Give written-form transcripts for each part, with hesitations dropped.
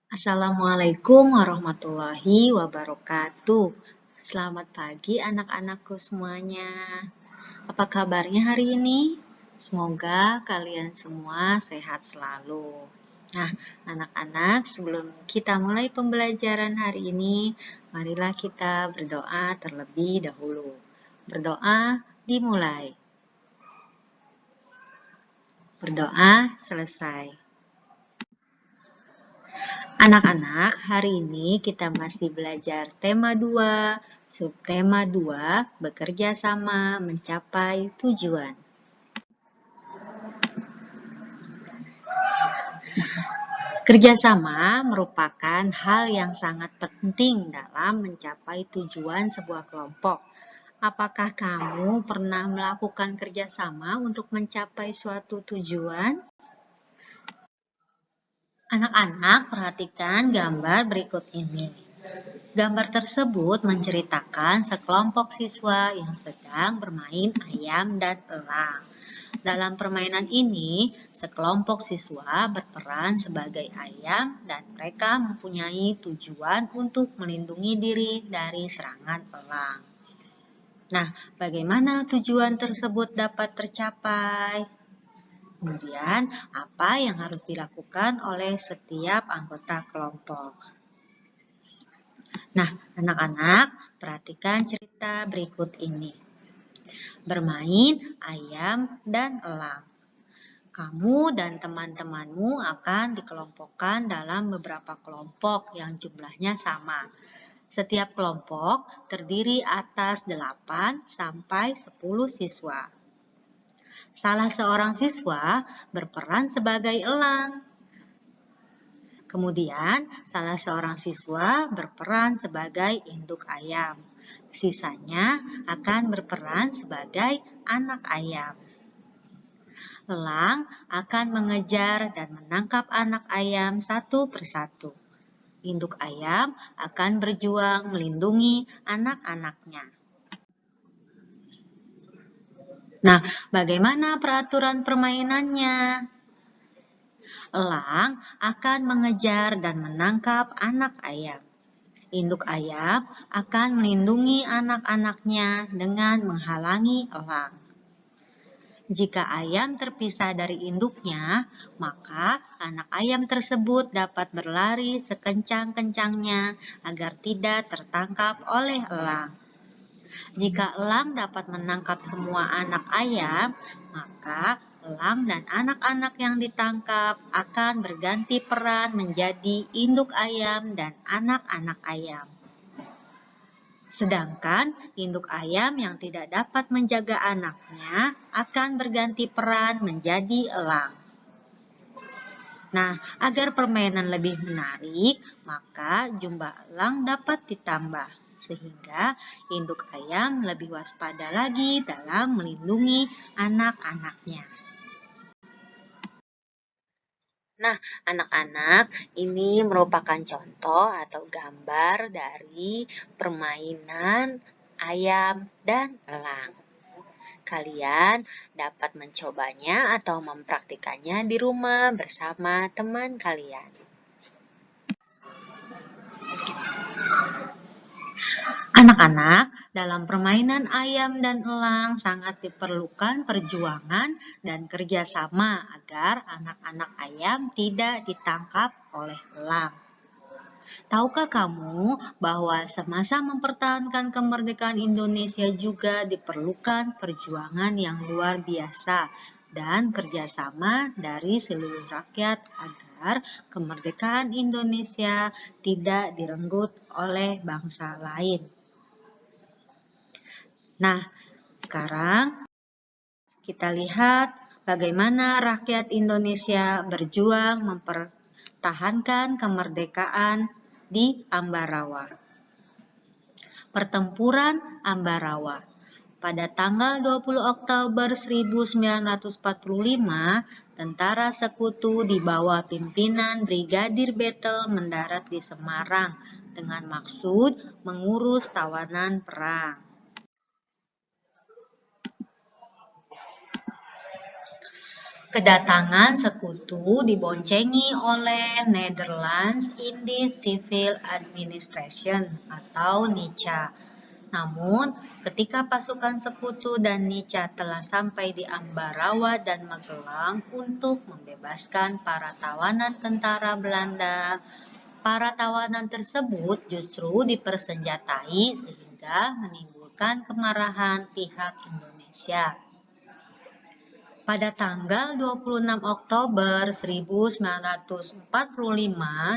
Assalamualaikum warahmatullahi wabarakatuh. Selamat pagi anak-anakku semuanya. Apa kabarnya hari ini? Semoga kalian semua sehat selalu. Nah, anak-anak, sebelum kita mulai pembelajaran hari ini, marilah kita berdoa terlebih dahulu. Berdoa dimulai. Berdoa selesai. Anak-anak, hari ini kita masih belajar tema 2, subtema 2, bekerja sama mencapai tujuan. Kerjasama merupakan hal yang sangat penting dalam mencapai tujuan sebuah kelompok. Apakah kamu pernah melakukan kerjasama untuk mencapai suatu tujuan? Anak-anak, perhatikan gambar berikut ini. Gambar tersebut menceritakan sekelompok siswa yang sedang bermain ayam dan elang. Dalam permainan ini, sekelompok siswa berperan sebagai ayam dan mereka mempunyai tujuan untuk melindungi diri dari serangan elang. Nah, bagaimana tujuan tersebut dapat tercapai? Kemudian, apa yang harus dilakukan oleh setiap anggota kelompok? Nah, anak-anak, perhatikan cerita berikut ini. Bermain ayam dan elang. Kamu dan teman-temanmu akan dikelompokkan dalam beberapa kelompok yang jumlahnya sama. Setiap kelompok terdiri atas 8 sampai 10 siswa. Salah seorang siswa berperan sebagai elang. Kemudian, salah seorang siswa berperan sebagai induk ayam. Sisanya akan berperan sebagai anak ayam. Elang akan mengejar dan menangkap anak ayam satu persatu. Induk ayam akan berjuang melindungi anak-anaknya. Nah, bagaimana peraturan permainannya? Elang akan mengejar dan menangkap anak ayam. Induk ayam akan melindungi anak-anaknya dengan menghalangi elang. Jika ayam terpisah dari induknya, maka anak ayam tersebut dapat berlari sekencang-kencangnya agar tidak tertangkap oleh elang. Jika elang dapat menangkap semua anak ayam, maka elang dan anak-anak yang ditangkap akan berganti peran menjadi induk ayam dan anak-anak ayam. Sedangkan induk ayam yang tidak dapat menjaga anaknya akan berganti peran menjadi elang. Nah, agar permainan lebih menarik, maka jumlah elang dapat ditambah, sehingga induk ayam lebih waspada lagi dalam melindungi anak-anaknya. Nah, anak-anak, ini merupakan contoh atau gambar dari permainan ayam dan elang. Kalian dapat mencobanya atau mempraktikannya di rumah bersama teman kalian. Anak-anak, dalam permainan ayam dan elang sangat diperlukan perjuangan dan kerjasama agar anak-anak ayam tidak ditangkap oleh elang. Tahukah kamu bahwa semasa mempertahankan kemerdekaan Indonesia juga diperlukan perjuangan yang luar biasa dan kerjasama dari seluruh rakyat agar kemerdekaan Indonesia tidak direnggut oleh bangsa lain. Nah, sekarang kita lihat bagaimana rakyat Indonesia berjuang mempertahankan kemerdekaan di Ambarawa. Pertempuran Ambarawa. Pada tanggal 20 Oktober 1945, tentara sekutu di bawah pimpinan Brigadir Betel mendarat di Semarang dengan maksud mengurus tawanan perang. Kedatangan sekutu diboncengi oleh Netherlands Indies Civil Administration atau NICA. Namun, ketika pasukan sekutu dan NICA telah sampai di Ambarawa dan Magelang untuk membebaskan para tawanan tentara Belanda, para tawanan tersebut justru dipersenjatai sehingga menimbulkan kemarahan pihak Indonesia. Pada tanggal 26 Oktober 1945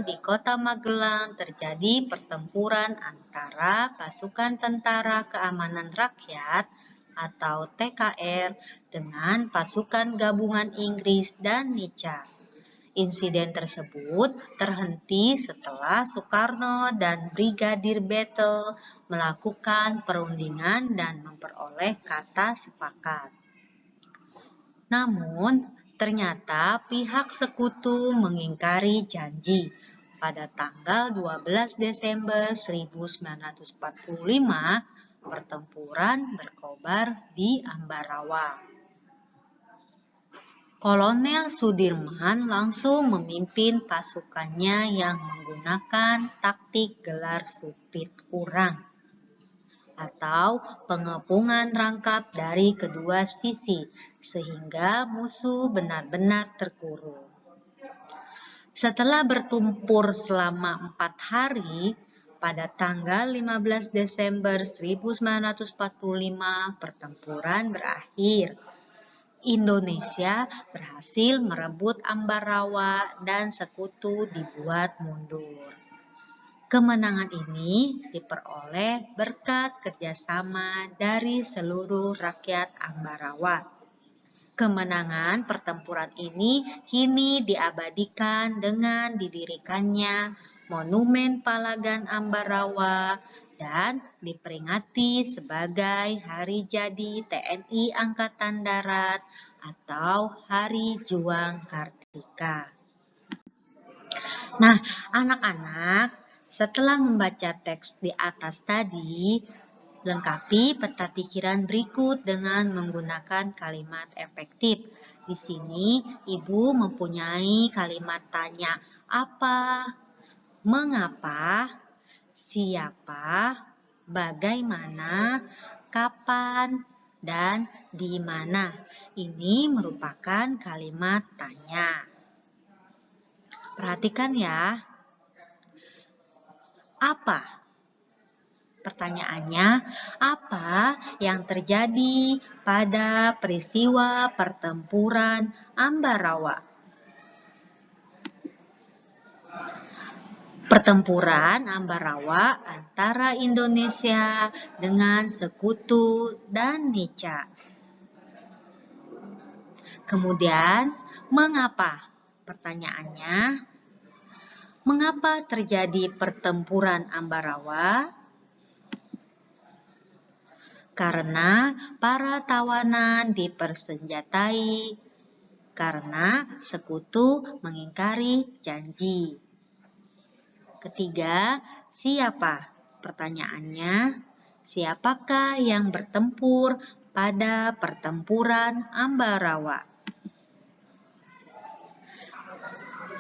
di Kota Magelang terjadi pertempuran antara Pasukan Tentara Keamanan Rakyat atau TKR dengan pasukan gabungan Inggris dan NICA. Insiden tersebut terhenti setelah Soekarno dan Brigadir Battle melakukan perundingan dan memperoleh kata sepakat. Namun, ternyata pihak sekutu mengingkari janji. Pada tanggal 12 Desember 1945, pertempuran berkobar di Ambarawa. Kolonel Sudirman langsung memimpin pasukannya yang menggunakan taktik gelar supit urang atau pengepungan rangkap dari kedua sisi, sehingga musuh benar-benar terkurung. Setelah bertempur selama 4 hari, pada tanggal 15 Desember 1945 pertempuran berakhir. Indonesia berhasil merebut Ambarawa dan sekutu dibuat mundur. Kemenangan ini diperoleh berkat kerjasama dari seluruh rakyat Ambarawa. Kemenangan pertempuran ini kini diabadikan dengan didirikannya Monumen Palagan Ambarawa dan diperingati sebagai Hari Jadi TNI Angkatan Darat atau Hari Juang Kartika. Nah, anak-anak, setelah membaca teks di atas tadi, lengkapi peta pikiran berikut dengan menggunakan kalimat efektif. Di sini, Ibu mempunyai kalimat tanya apa, mengapa, siapa, bagaimana, kapan, dan di mana. Ini merupakan kalimat tanya. Perhatikan ya. Apa? Pertanyaannya, apa yang terjadi pada peristiwa pertempuran Ambarawa? Pertempuran Ambarawa antara Indonesia dengan Sekutu dan NICA. Kemudian, mengapa? Pertanyaannya, mengapa terjadi pertempuran Ambarawa? Karena para tawanan dipersenjatai, karena sekutu mengingkari janji. Ketiga, siapa? Pertanyaannya, siapakah yang bertempur pada pertempuran Ambarawa?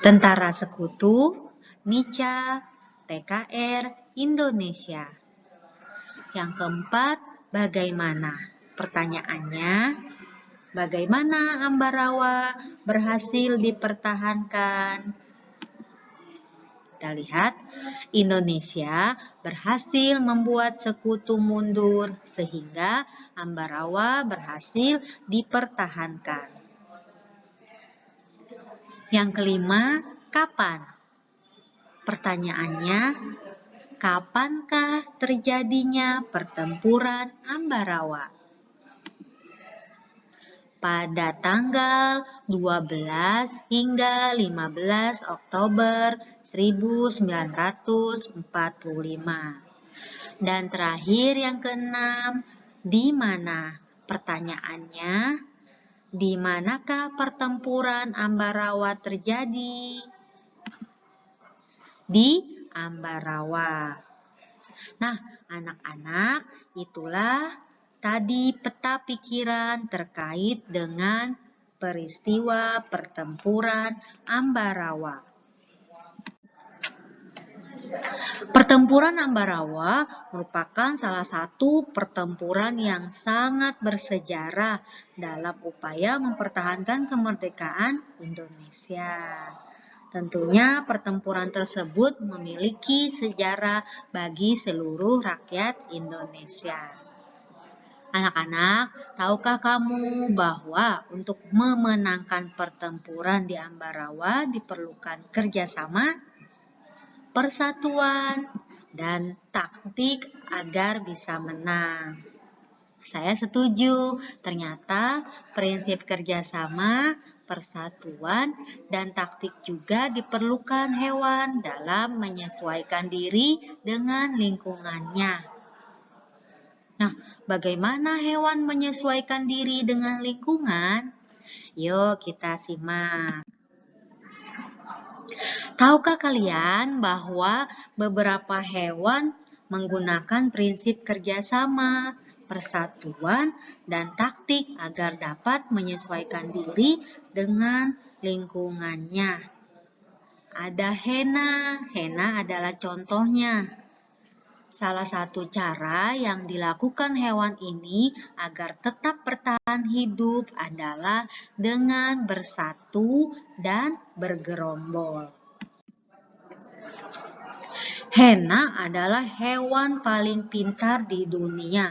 Tentara Sekutu, NICA, TKR, Indonesia. Yang keempat, bagaimana? Pertanyaannya, bagaimana Ambarawa berhasil dipertahankan? Kita lihat, Indonesia berhasil membuat sekutu mundur sehingga Ambarawa berhasil dipertahankan. Yang kelima, kapan? Pertanyaannya, kapankah terjadinya pertempuran Ambarawa? Pada tanggal 12 hingga 15 Oktober 1945. Dan terakhir yang keenam, di mana? Pertanyaannya, di manakah pertempuran Ambarawa terjadi? Di Ambarawa. Nah, anak-anak, itulah tadi peta pikiran terkait dengan peristiwa pertempuran Ambarawa. Pertempuran Ambarawa merupakan salah satu pertempuran yang sangat bersejarah dalam upaya mempertahankan kemerdekaan Indonesia. Tentunya pertempuran tersebut memiliki sejarah bagi seluruh rakyat Indonesia. Anak-anak, tahukah kamu bahwa untuk memenangkan pertempuran di Ambarawa diperlukan kerjasama, persatuan, dan taktik agar bisa menang? Saya setuju, ternyata prinsip kerjasama, persatuan, dan taktik juga diperlukan hewan dalam menyesuaikan diri dengan lingkungannya. Nah, bagaimana hewan menyesuaikan diri dengan lingkungan? Yuk kita simak. Tahukah kalian bahwa beberapa hewan menggunakan prinsip kerjasama, persatuan, dan taktik agar dapat menyesuaikan diri dengan lingkungannya? Ada hena adalah contohnya. Salah satu cara yang dilakukan hewan ini agar tetap bertahan hidup adalah dengan bersatu dan bergerombol. Hena adalah hewan paling pintar di dunia.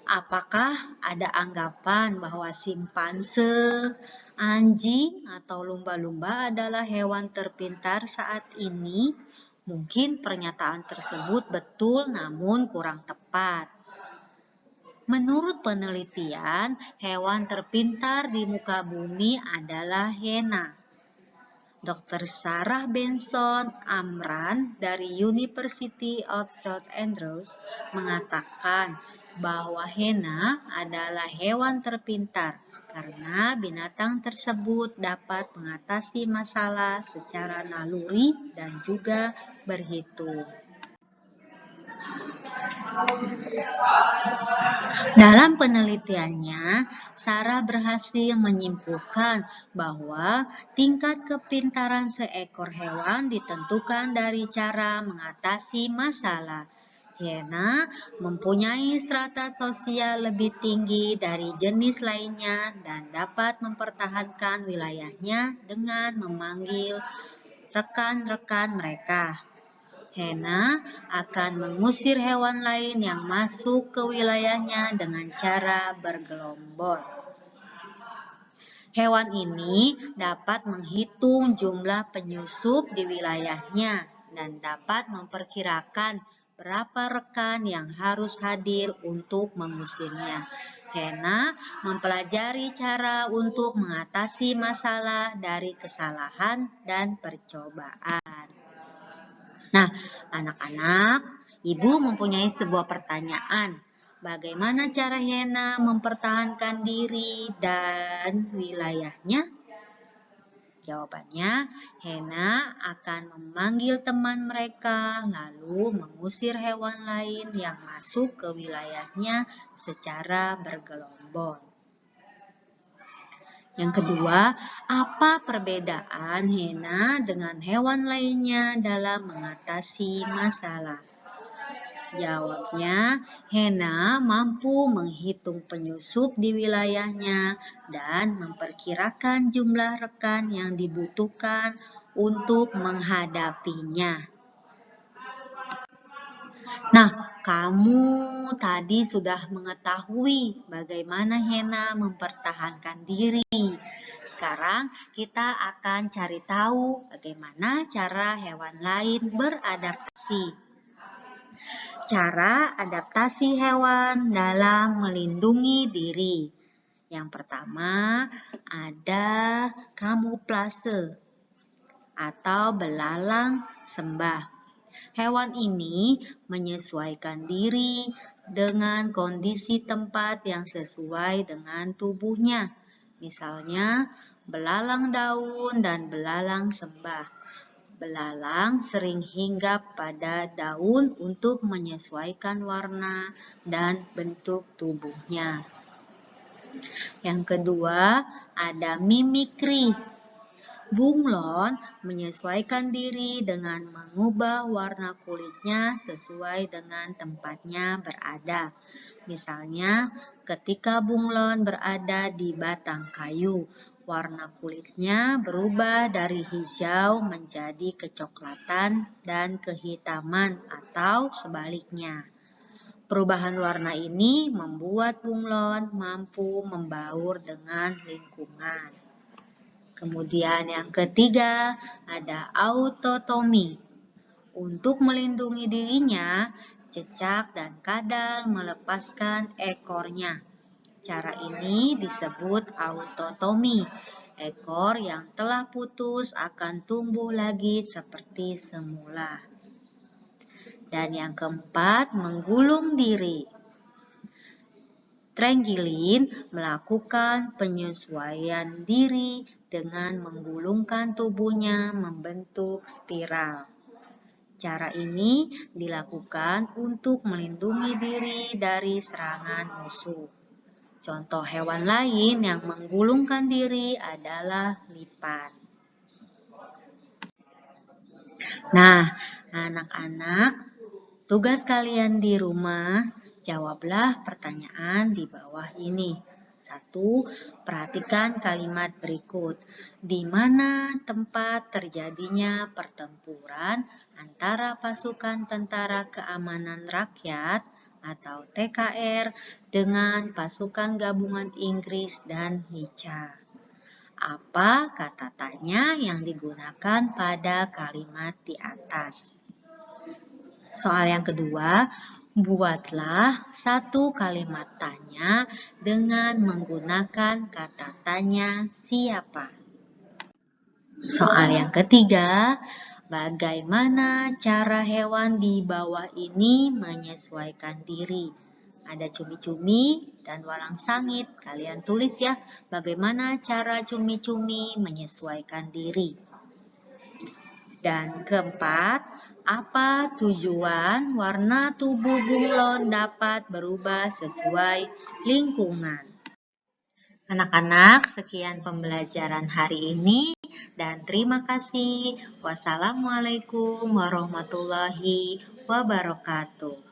Apakah ada anggapan bahwa simpanse, anjing, atau lumba-lumba adalah hewan terpintar saat ini? Mungkin pernyataan tersebut betul namun kurang tepat. Menurut penelitian, hewan terpintar di muka bumi adalah hena. Dr. Sarah Benson Amran dari University of South Andrews mengatakan bahwa hena adalah hewan terpintar karena binatang tersebut dapat mengatasi masalah secara naluri dan juga berhitung. Dalam penelitiannya, Sarah berhasil menyimpulkan bahwa tingkat kepintaran seekor hewan ditentukan dari cara mengatasi masalah. Hena mempunyai strata sosial lebih tinggi dari jenis lainnya dan dapat mempertahankan wilayahnya dengan memanggil rekan-rekan mereka. Hena akan mengusir hewan lain yang masuk ke wilayahnya dengan cara bergelombol. Hewan ini dapat menghitung jumlah penyusup di wilayahnya dan dapat memperkirakan berapa rekan yang harus hadir untuk mengusirnya. Hena mempelajari cara untuk mengatasi masalah dari kesalahan dan percobaan. Nah, anak-anak, Ibu mempunyai sebuah pertanyaan. Bagaimana cara hena mempertahankan diri dan wilayahnya? Jawabannya, hena akan memanggil teman mereka lalu mengusir hewan lain yang masuk ke wilayahnya secara bergelombol. Yang kedua, apa perbedaan hena dengan hewan lainnya dalam mengatasi masalah? Jawabnya, hena mampu menghitung penyusup di wilayahnya dan memperkirakan jumlah rekan yang dibutuhkan untuk menghadapinya. Nah, kamu tadi sudah mengetahui bagaimana hena mempertahankan diri. Sekarang kita akan cari tahu bagaimana cara hewan lain beradaptasi. Cara adaptasi hewan dalam melindungi diri. Yang pertama ada kamuflase atau belalang sembah. Hewan ini menyesuaikan diri dengan kondisi tempat yang sesuai dengan tubuhnya. Misalnya belalang daun dan belalang sembah. Belalang sering hinggap pada daun untuk menyesuaikan warna dan bentuk tubuhnya. Yang kedua, ada mimikri. Bunglon menyesuaikan diri dengan mengubah warna kulitnya sesuai dengan tempatnya berada. Misalnya, ketika bunglon berada di batang kayu, warna kulitnya berubah dari hijau menjadi kecoklatan dan kehitaman atau sebaliknya. Perubahan warna ini membuat bunglon mampu membaur dengan lingkungan. Kemudian yang ketiga ada autotomi. Untuk melindungi dirinya, cecak dan kadal melepaskan ekornya. Cara ini disebut autotomi. Ekor yang telah putus akan tumbuh lagi seperti semula. Dan yang keempat, menggulung diri. Trenggilin melakukan penyesuaian diri dengan menggulungkan tubuhnya membentuk spiral. Cara ini dilakukan untuk melindungi diri dari serangan musuh. Contoh hewan lain yang menggulungkan diri adalah lipan. Nah, anak-anak, tugas kalian di rumah, jawablah pertanyaan di bawah ini. 1. Perhatikan kalimat berikut. Di mana tempat terjadinya pertempuran antara pasukan Tentara Keamanan Rakyat atau TKR dengan pasukan gabungan Inggris dan Nica? Apa kata tanya yang digunakan pada kalimat di atas? Soal yang kedua, buatlah satu kalimat tanya dengan menggunakan kata tanya siapa. Soal yang ketiga, bagaimana cara hewan di bawah ini menyesuaikan diri? Ada cumi-cumi dan walang sangit. Kalian tulis ya, bagaimana cara cumi-cumi menyesuaikan diri. Dan keempat, apa tujuan warna tubuh bunglon dapat berubah sesuai lingkungan? Anak-anak, sekian pembelajaran hari ini dan terima kasih. Wassalamualaikum warahmatullahi wabarakatuh.